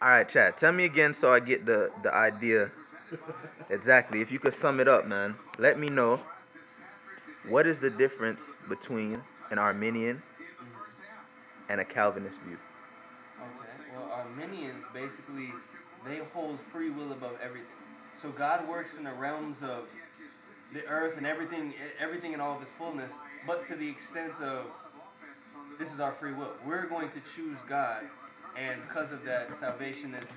All right, Chad. Tell me again so I get the idea exactly. If you could sum it up, man. Let me know what is the difference between an Armenian and a Calvinist view. Okay. Well, Armenians basically they hold free will above everything. So God works in the realms of the earth and everything in all of its fullness, but to the extent of this is our free will. We're going to choose God, and because of that, salvation is,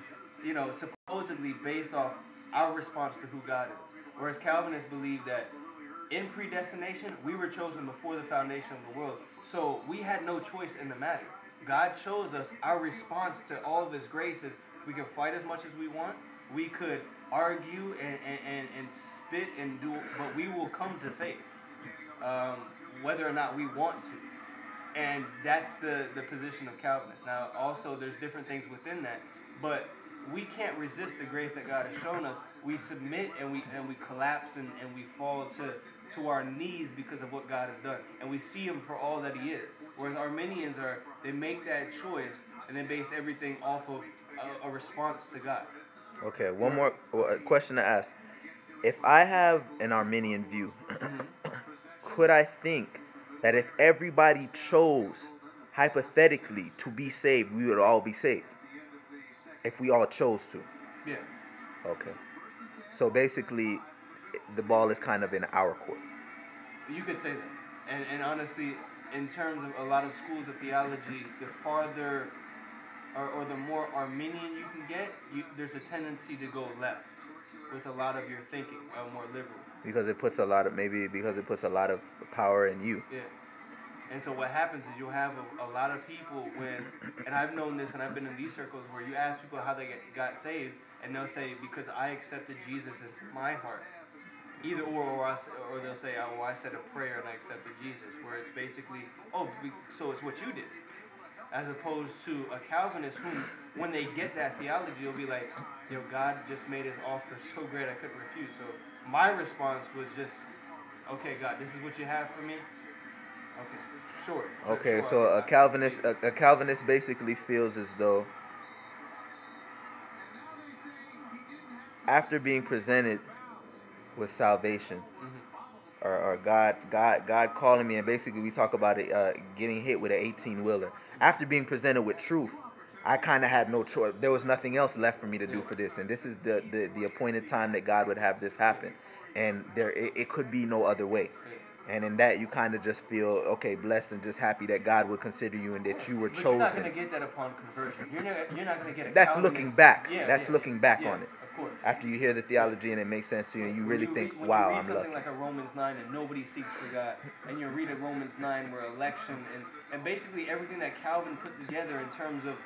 supposedly based off our response to who God is. Whereas Calvinists believe that in predestination, we were chosen before the foundation of the world. So we had no choice in the matter. God chose us. Our response to all of His grace is we can fight as much as we want. We could argue and spit and do, but we will come to faith, um, whether or not we want to. And that's the position of Calvinists. Now, also, there's different things within that, but we can't resist the grace that God has shown us. We submit and we collapse and we fall to our knees because of what God has done, and we see Him for all that He is. Whereas Armenians they make that choice and they base everything off of a response to God. Okay, one more question to ask. If I have an Armenian view, Mhm. could I think that if everybody chose hypothetically to be saved, we would all be saved? If we all chose to. Yeah. Okay. So basically, the ball is kind of in our court. You could say that. And honestly, in terms of a lot of schools of theology, the farther or the more Armenian you can get, there's a tendency to go left with a lot of your thinking, more liberal. Because it puts a lot of maybe because it puts a lot of power in you. Yeah. And so what happens is you'll have a lot of people and I've known this and I've been in these circles where you ask people how they got saved, and they'll say, because I accepted Jesus into my heart. Either or they'll say, oh, well, I said a prayer and I accepted Jesus, where it's basically, oh, so it's what you did. As opposed to a Calvinist whom, when they get that theology, you'll be like, yo, God just made His offer so great I couldn't refuse. So my response was just, okay, God, this is what you have for me. Okay, sure, Okay, sure, so a I'll Calvinist believe a, it. a Calvinist basically feels as though after being presented with salvation Mm-hmm. or God calling me, and basically we talk about it getting hit with an 18 wheeler. After being presented with truth, I kind of had no choice. There was nothing else left for me to Yeah. do for this, and this is the appointed time that God would have this happen, and it could be no other way. Yeah. And in that, you kind of just feel okay, blessed, and just happy that God would consider you and that you were But you're not chosen. gonna get that upon conversion. You're not gonna get a That's Calvinist. looking back. Yeah, That's yeah, yeah, looking back yeah. on it. Of course. After you hear the Yeah. theology and it makes sense to you, Yeah. and you When really you think, read when you "Wow, read I'm something lucky." like a Romans 9 and nobody seeks for God, and you read a Romans 9 where election and basically everything that Calvin put together in terms of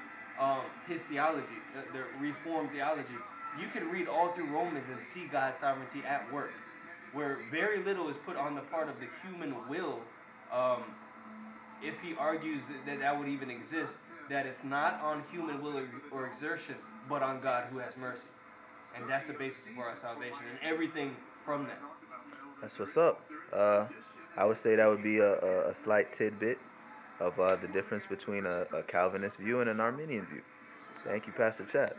his theology, the Reformed theology, you can read all through Romans and see God's sovereignty at work, where very little is put on the part of the human will. Um, if he argues that that would even exist, that it's not on human will or exertion, but on God who has mercy. And that's the basis for our salvation and everything from that. That's what's up. Uh, I would say that would be a slight tidbit of the difference between a Calvinist view and an Arminian view. Thank you, Pastor Chad.